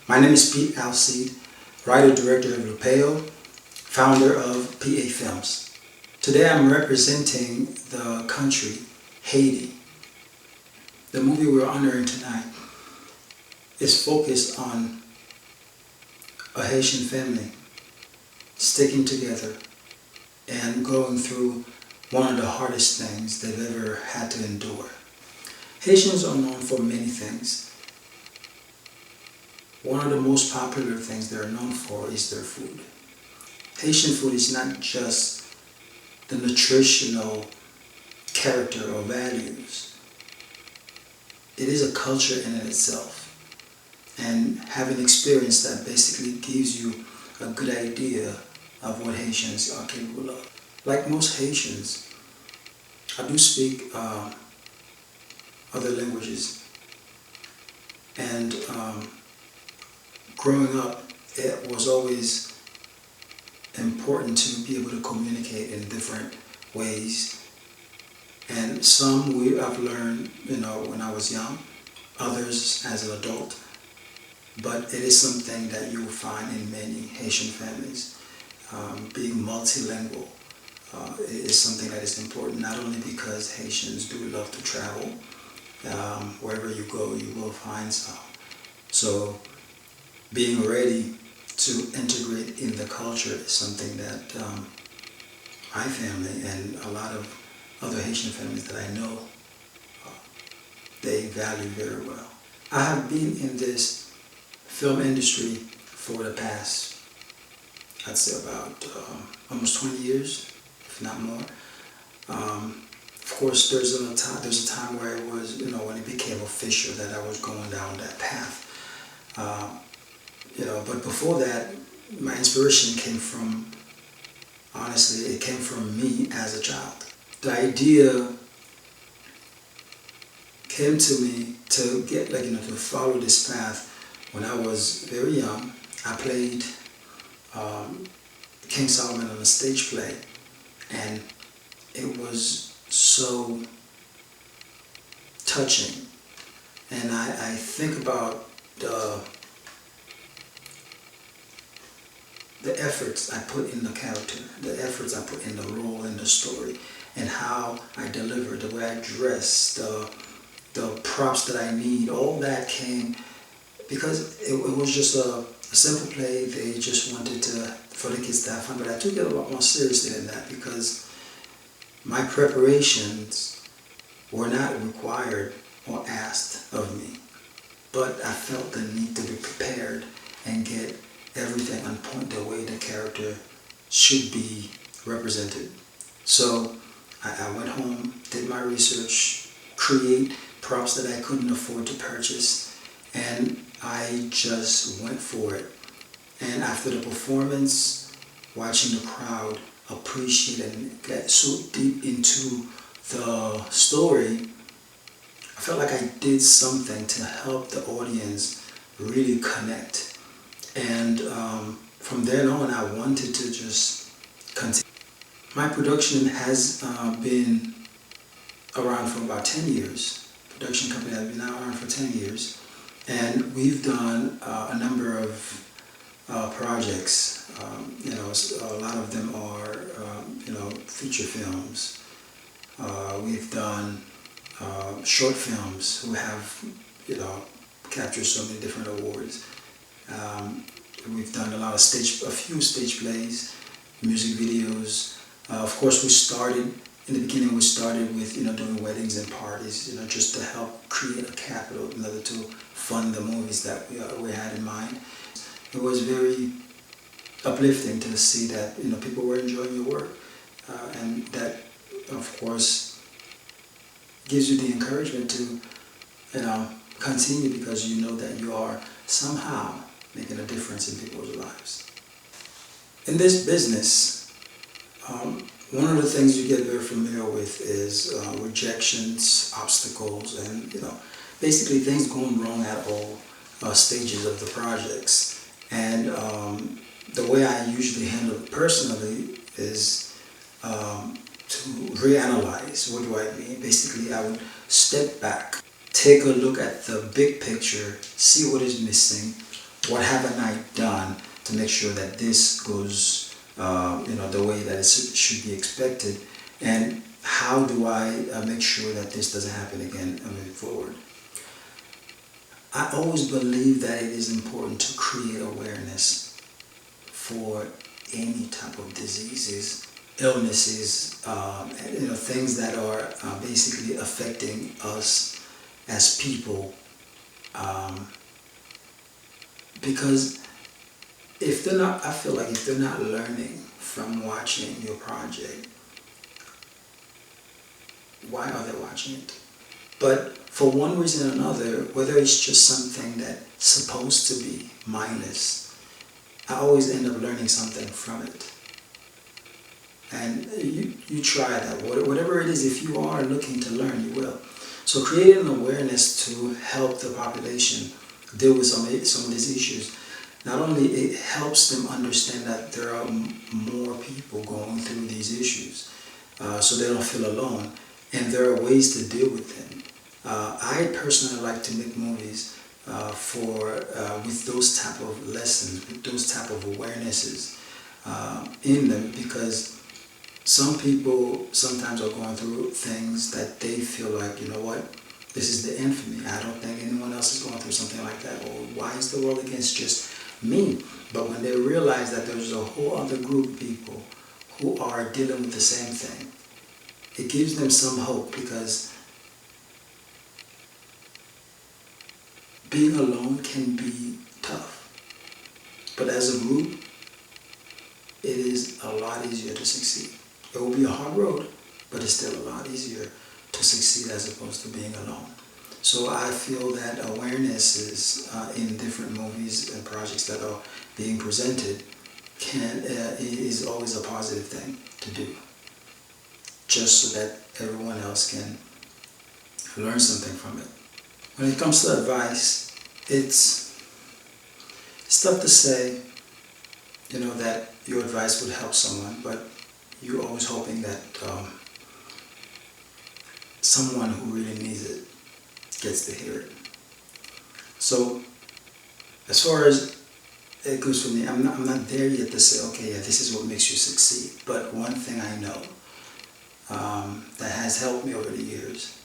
My name is Pete Alcide, writer-director of Lupeo, founder of PA Films. Today I'm representing the country, Haiti. The movie we're honoring tonight is focused on a Haitian family sticking together and going through one of the hardest things they've ever had to endure. Haitians are known for many things. One of the most popular things they're known for is their food. Haitian food is not just the nutritional character or values. It is a culture in itself. And having experienced that basically gives you a good idea of what Haitians are capable of. Like most Haitians, I do speak other languages. And growing up, it was always important to be able to communicate in different ways. And some I've learned, when I was young, others as an adult. But it is something that you will find in many Haitian families. Being multilingual is something that is important, not only because Haitians do love to travel. Wherever you go, you will find some. So being ready to integrate in the culture is something that my family and a lot of other Haitian families that I know, they value very well. I have been in this film industry for the past, I'd say about almost 20 years, if not more. Of course, there's a time where it was, when it became official that I was going down that path. But before that, my inspiration came from, honestly, it came from me as a child. The idea came to me to get, to follow this path when I was very young. I played King Solomon on a stage play, and it was so touching. And I think about the efforts I put in the character, the efforts I put in the role, in the story, and how I deliver, the way I dress, the props that I need, all that came because it was just a simple play. They just wanted for the kids to have fun, but I took it a lot more seriously than that because my preparations were not required or asked of me, but I felt the need to be prepared and get everything on point the way the character should be represented. So I went home, did my research, create props that I couldn't afford to purchase, and I just went for it. And after the performance, watching the crowd appreciate and get so deep into the story, I felt like I did something to help the audience really connect. And from then on, I wanted to just continue. My production has been around for about 10 years. Production company has been around for 10 years. And we've done a number of projects. A lot of them are, feature films. We've done short films who have, captured so many different awards. We've done a few stage plays, music videos. Of course, in the beginning we started with, doing weddings and parties, just to help create a capital in order to fund the movies that we had in mind. It was very uplifting to see that, people were enjoying your work. And that, of course, gives you the encouragement to, continue because you know that you are somehow making a difference in people's lives. In this business, one of the things you get very familiar with is rejections, obstacles, and basically things going wrong at all stages of the projects. And the way I usually handle it personally is to reanalyze. What do I mean? Basically, I would step back, take a look at the big picture, see what is missing, what haven't I done to make sure that this goes, the way that it should be expected, and how do I make sure that this doesn't happen again moving forward. I always believe that it is important to create awareness for any type of diseases, illnesses, things that are basically affecting us as people. Because if they're not, I feel like if they're not learning from watching your project, why are they watching it? But for one reason or another, whether it's just something that's supposed to be mindless, I always end up learning something from it. And you try that. Whatever it is, if you are looking to learn, you will. So creating an awareness to help the population deal with some of these issues, not only it helps them understand that there are more people going through these issues, so they don't feel alone, and there are ways to deal with them. I personally like to make movies with those type of lessons, with those type of awarenesses in them, because some people sometimes are going through things that they feel like, you know what, this is the end for me. I don't think anyone else is going through something like that. Or why is the world against just me? But when they realize that there's a whole other group of people who are dealing with the same thing, it gives them some hope, because being alone can be tough. But as a group, it is a lot easier to succeed. It will be a hard road, but it's still a lot easier to succeed as opposed to being alone. So I feel that awarenesses in different movies and projects that are being presented is always a positive thing to do, just so that everyone else can learn something from it. When it comes to advice, it's tough to say, that your advice would help someone, but you're always hoping that someone who really needs it gets to hear it. So as far as it goes for me, I'm not there yet to say, okay, yeah, this is what makes you succeed. But one thing I know that has helped me over the years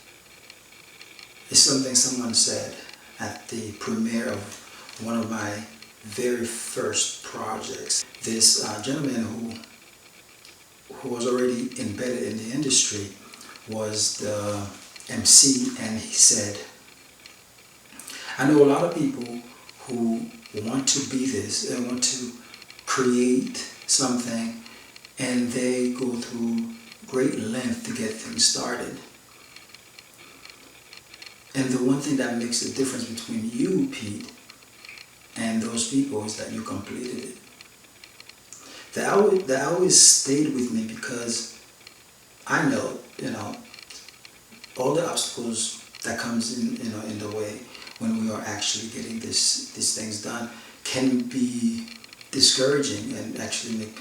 is something someone said at the premiere of one of my very first projects. This gentleman who was already embedded in the industry was the MC, and he said, I know a lot of people who want to be this and want to create something, and they go through great length to get things started. And the one thing that makes the difference between you, Pete, and those people is that you completed it. That always stayed with me, because I know, all the obstacles that comes in the way when we are actually getting these things done can be discouraging and actually make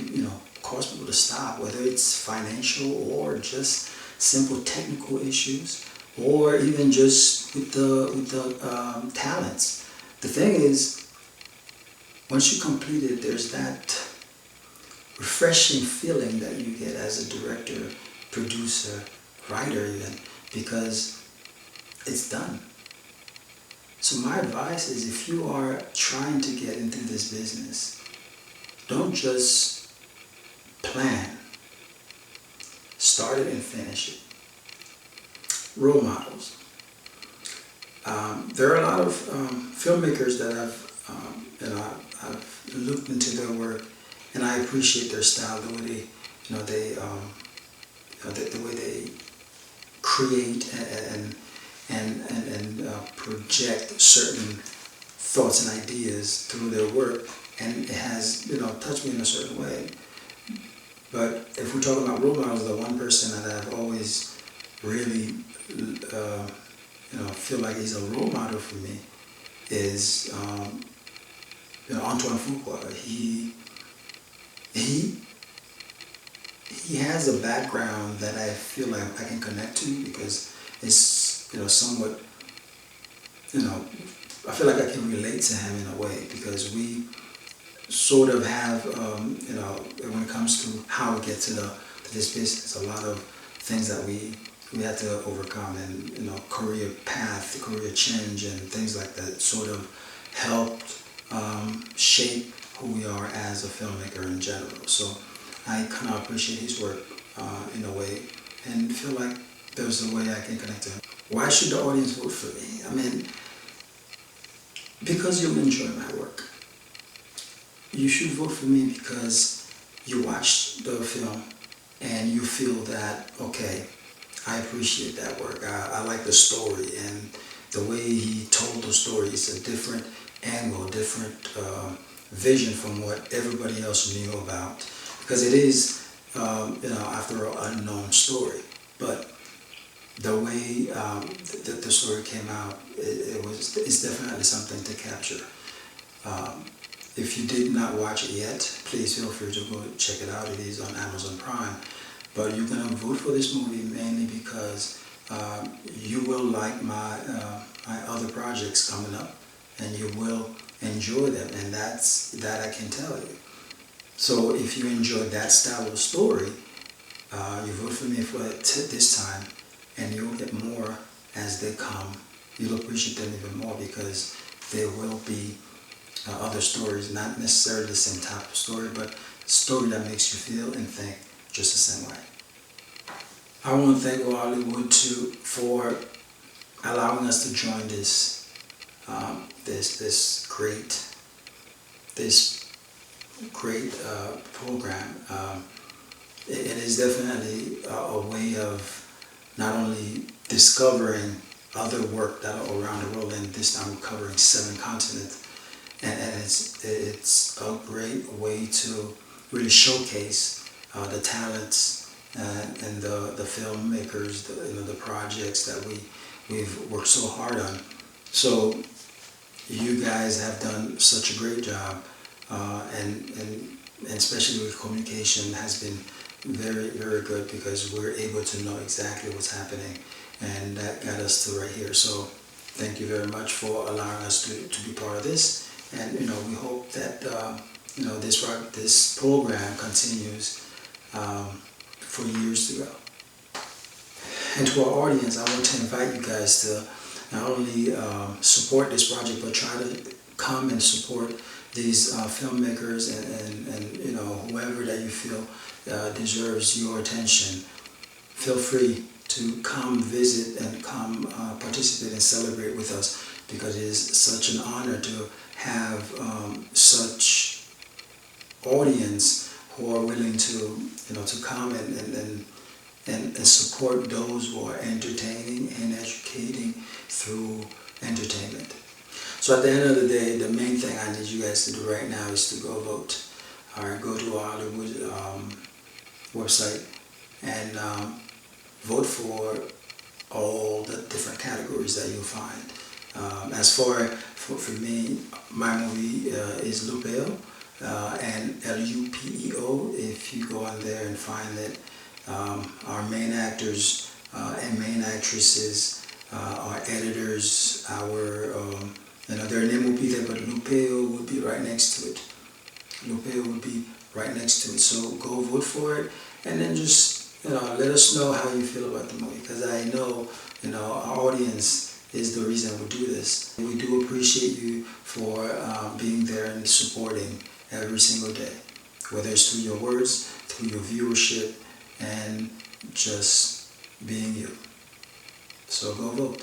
cause people to stop, whether it's financial or just simple technical issues, or even just with the talents. The thing is, once you complete it, there's that refreshing feeling that you get as a director, producer, writer even, because it's done. So my advice is, if you are trying to get into this business, don't just plan. Start it and finish it. Role models. There are a lot of filmmakers that I've looked into their work, and I appreciate their style, the way the way they create and project certain thoughts and ideas through their work, and it has touched me in a certain way. But if we're talking about role models, the one person that I've always really feel like he's a role model for me is Antoine Fuqua. He has a background that I feel like I can connect to, because it's somewhat I feel like I can relate to him in a way, because we sort of have, you know, when it comes to how we get to this business, a lot of things that we had to overcome, and you know, career path, career change, and things like that sort of helped shape who we are as a filmmaker in general. So I kind of appreciate his work in a way, and feel like there's a way I can connect to him. Why should the audience vote for me? I mean, because you'll enjoy my work. You should vote for me because you watched the film and you feel that, okay, I appreciate that work. I like the story, and the way he told the story is a different angle, different vision from what everybody else knew about. Because it is, you know, after all, an unknown story. But the way that the story came out, it's definitely something to capture. If you did not watch it yet, please feel free to go check it out. It is on Amazon Prime. But you're gonna vote for this movie mainly because you will like my other projects coming up, and you will enjoy them, and that I can tell you. So if you enjoy that style of story, you vote for me for this time, and you'll get more as they come. You'll appreciate them even more because there will be other stories, not necessarily the same type of story, but a story that makes you feel and think just the same way. I want to thank Uollywood too for allowing us to join this great program. It is definitely a way of not only discovering other work that are around the world, and this time we're covering 7 continents, and it's a great way to really showcase the talents and the filmmakers, the projects that we've worked so hard on. So you guys have done such a great job, and especially with communication has been very, very good, because we're able to know exactly what's happening, and that got us to right here. So thank you very much for allowing us to be part of this, and you know, we hope that you know, this program continues for years to go. And to our audience, I want to invite you guys to not only support this project, but try to come and support these filmmakers and you know, whoever that you feel deserves your attention. Feel free to come visit and come participate and celebrate with us, because it is such an honor to have such audience who are willing to, you know, to come and support those who are entertaining and educating through entertainment. So at the end of the day, the main thing I need you guys to do right now is to go vote. All right, go to Uollywood website and vote for all the different categories that you'll find. As for me, my movie is Lupeo, and Lupeo. If you go on there and find it, our main actors and main actresses, our editors, our you know, their name will be there, but Lupeo would be right next to it. Lupeo would be right next to it. So go vote for it, and then just, you know, let us know how you feel about the movie, because I know, you know, our audience is the reason we do this. We do appreciate you for being there and supporting every single day, whether it's through your words, through your viewership, and just being you. So go vote.